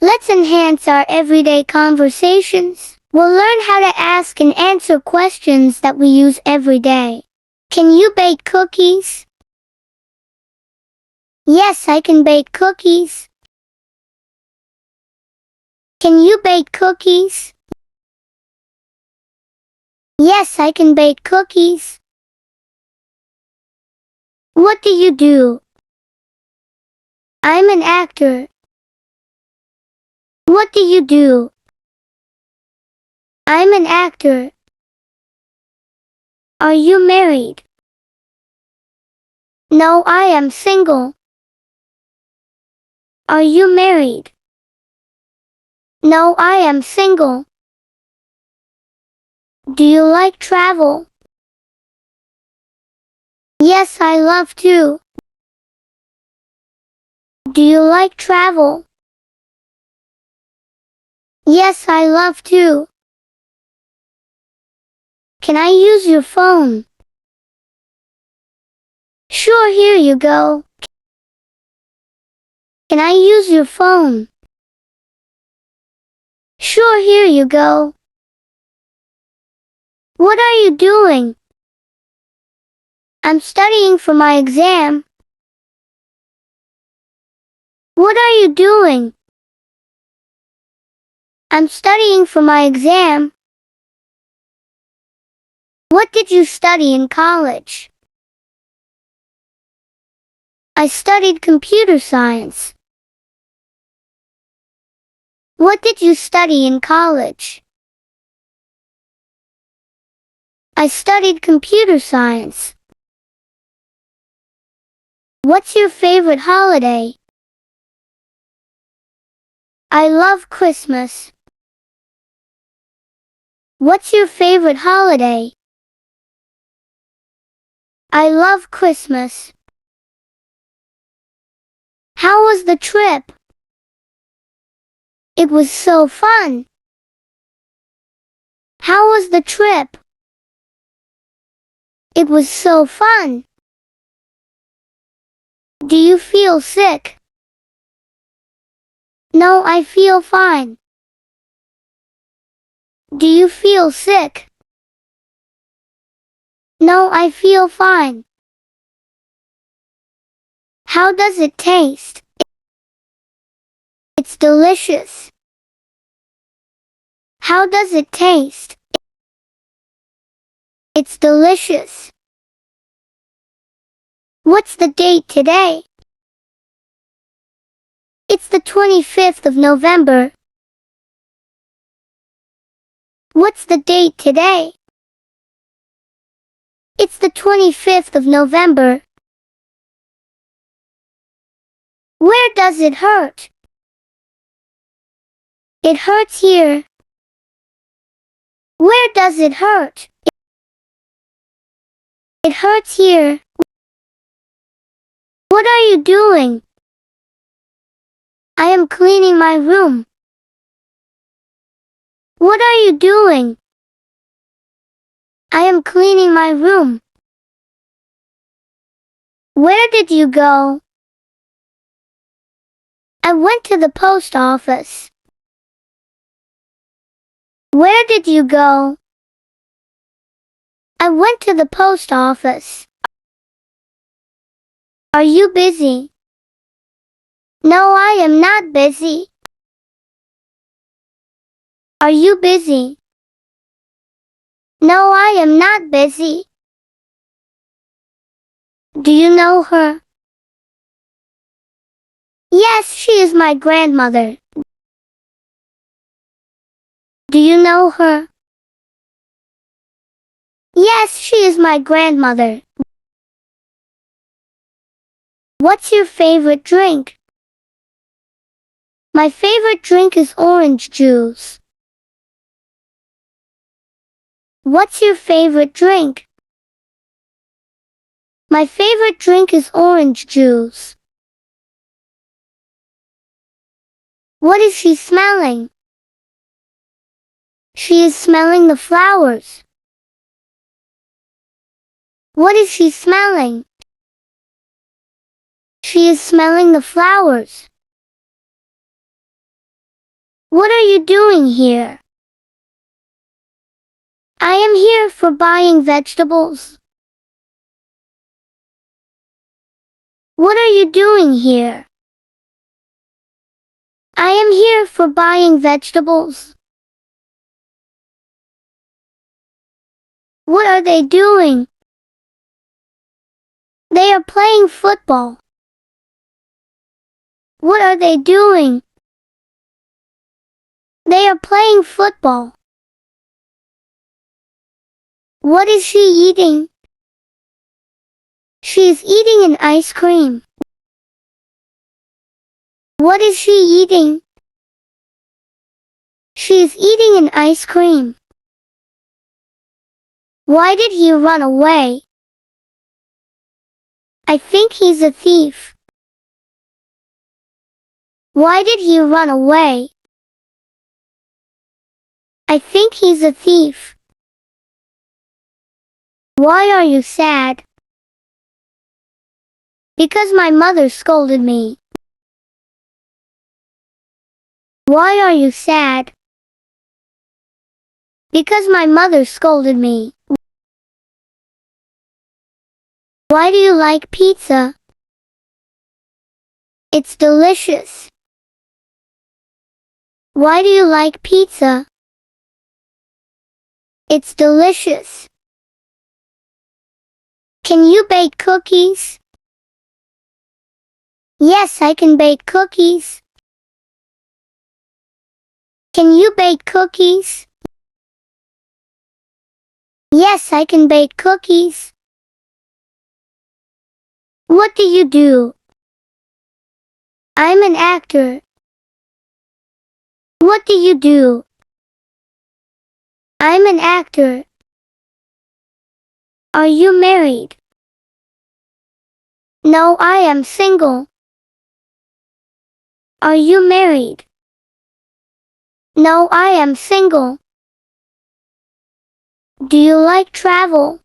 Let's enhance our everyday conversations. We'll learn how to ask and answer questions that we use every day. Can you bake cookies? Yes, I can bake cookies. Can you bake cookies? Yes, I can bake cookies. What do you do? I'm an actor. What do you do? I'm an actor. Are you married? No, I am single. Are you married? No, I am single. Do you like travel? Yes, I love to. Do you like travel? Yes, I love to. Can I use your phone? Sure, here you go. Can I use your phone? Sure, here you go. What are you doing? I'm studying for my exam. What are you doing? I'm studying for my exam. What did you study in college? I studied computer science. What did you study in college? I studied computer science. What's your favorite holiday? I love Christmas. What's your favorite holiday? I love Christmas. How was the trip? It was so fun. How was the trip? It was so fun. Do you feel sick? No, I feel fine. Do you feel sick? No, I feel fine. How does it taste? It's delicious. How does it taste? It's delicious. What's the date today? It's the 25th of November. What's the date today? It's the 25th of November. Where does it hurt? It hurts here. Where does it hurt? It hurts here. What are you doing? I am cleaning my room. What are you doing? I am cleaning my room. Where did you go? I went to the post office. Where did you go? I went to the post office. Are you busy? No, I am not busy. Are you busy? No, I am not busy. Do you know her? Yes, she is my grandmother. Do you know her? Yes, she is my grandmother. What's your favorite drink? My favorite drink is orange juice. What's your favorite drink? My favorite drink is orange juice. What is she smelling? She is smelling the flowers. What is she smelling? She is smelling the flowers. What are you doing here? I am here for buying vegetables. What are you doing here? I am here for buying vegetables. What are they doing? They are playing football. What are they doing? They are playing football. What is she eating? She is eating an ice cream. What is she eating? She is eating an ice cream. Why did he run away? I think he's a thief. Why did he run away? I think he's a thief. Why are you sad? Because my mother scolded me. Why are you sad? Because my mother scolded me. Why do you like pizza? It's delicious. Why do you like pizza? It's delicious. Can you bake cookies? Yes, I can bake cookies. Can you bake cookies? Yes, I can bake cookies. What do you do? I'm an actor. What do you do? I'm an actor. Are you married? No, I am single. Are you married? No, I am single. Do you like travel?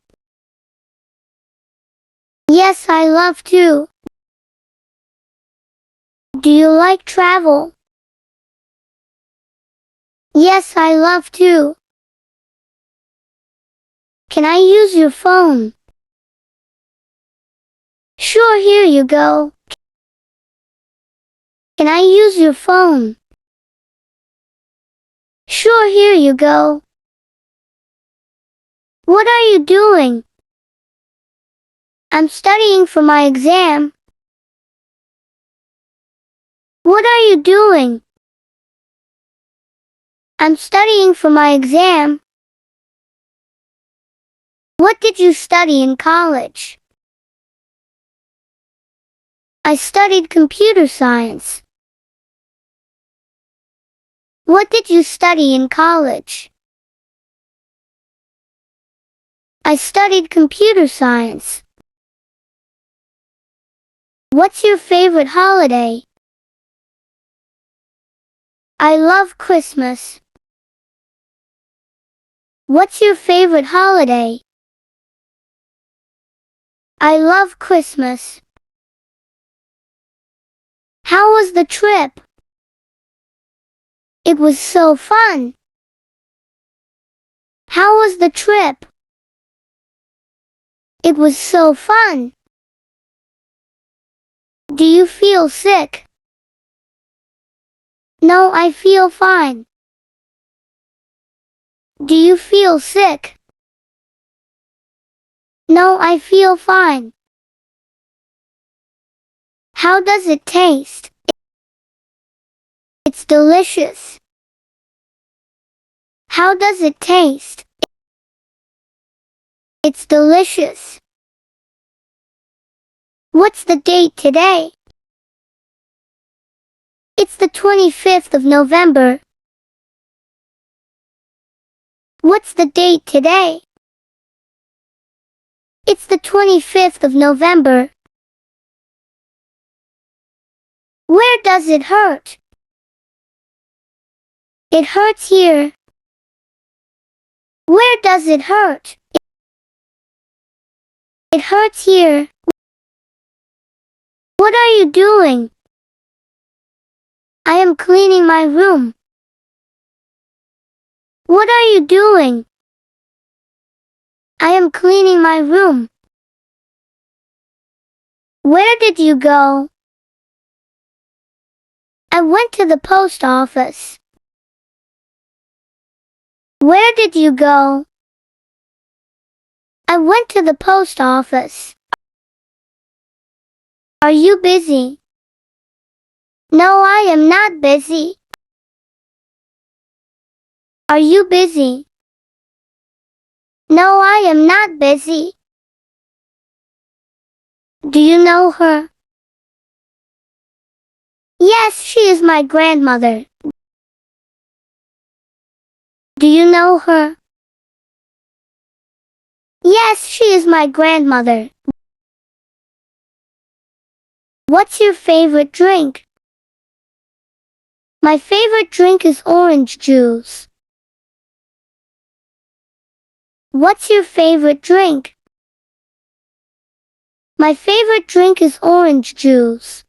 Yes, I love to. Do you like travel? Yes, I love to. Can I use your phone? Sure, here you go. Can I use your phone? Sure, here you go. What are you doing? I'm studying for my exam. What are you doing? I'm studying for my exam. What did you study in college? I studied computer science. What did you study in college? I studied computer science. What's your favorite holiday? I love Christmas. What's your favorite holiday? I love Christmas. How was the trip? It was so fun. How was the trip? It was so fun. Do you feel sick? No, I feel fine. Do you feel sick? No, I feel fine. How does it taste? It's delicious. How does it taste? It's delicious. What's the date today? It's the 25th of November. What's the date today? It's the 25th of November. Where does it hurt? It hurts here. Where does it hurt? It hurts here. What are you doing? I am cleaning my room. What are you doing? I am cleaning my room. Where did you go? I went to the post office. Where did you go? I went to the post office. Are you busy? No, I am not busy. Are you busy? No, I am not busy. Do you know her? Yes, she is my grandmother. Do you know her? Yes, she is my grandmother. What's your favorite drink? My favorite drink is orange juice. What's your favorite drink? My favorite drink is orange juice.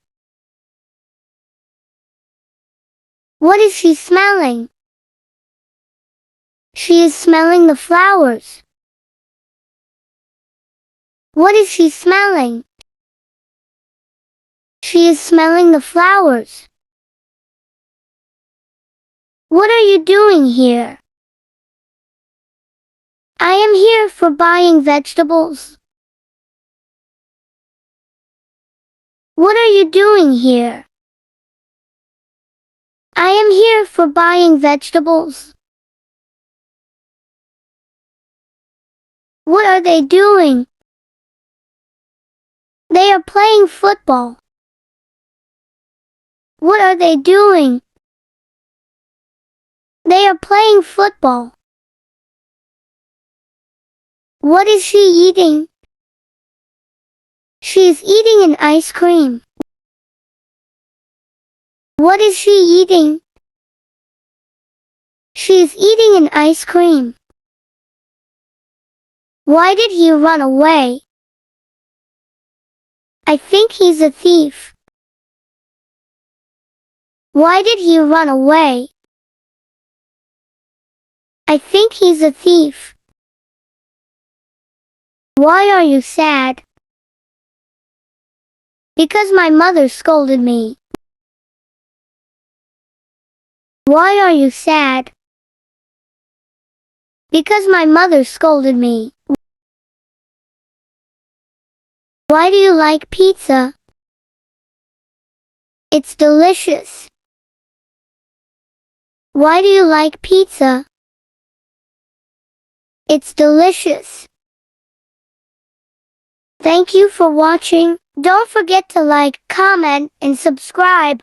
What is she smelling? She is smelling the flowers. What is she smelling? She is smelling the flowers. What are you doing here? I am here for buying vegetables. What are you doing here? I am here for buying vegetables. What are they doing? They are playing football. What are they doing? They are playing football. What is she eating? She is eating an ice cream. What is she eating? She is eating an ice cream. Why did he run away? I think he's a thief. Why did he run away? I think he's a thief. Why are you sad? Because my mother scolded me. Why are you sad? Because my mother scolded me. Why do you like pizza? It's delicious. Why do you like pizza? It's delicious. Thank you for watching. Don't forget to like, comment, and subscribe.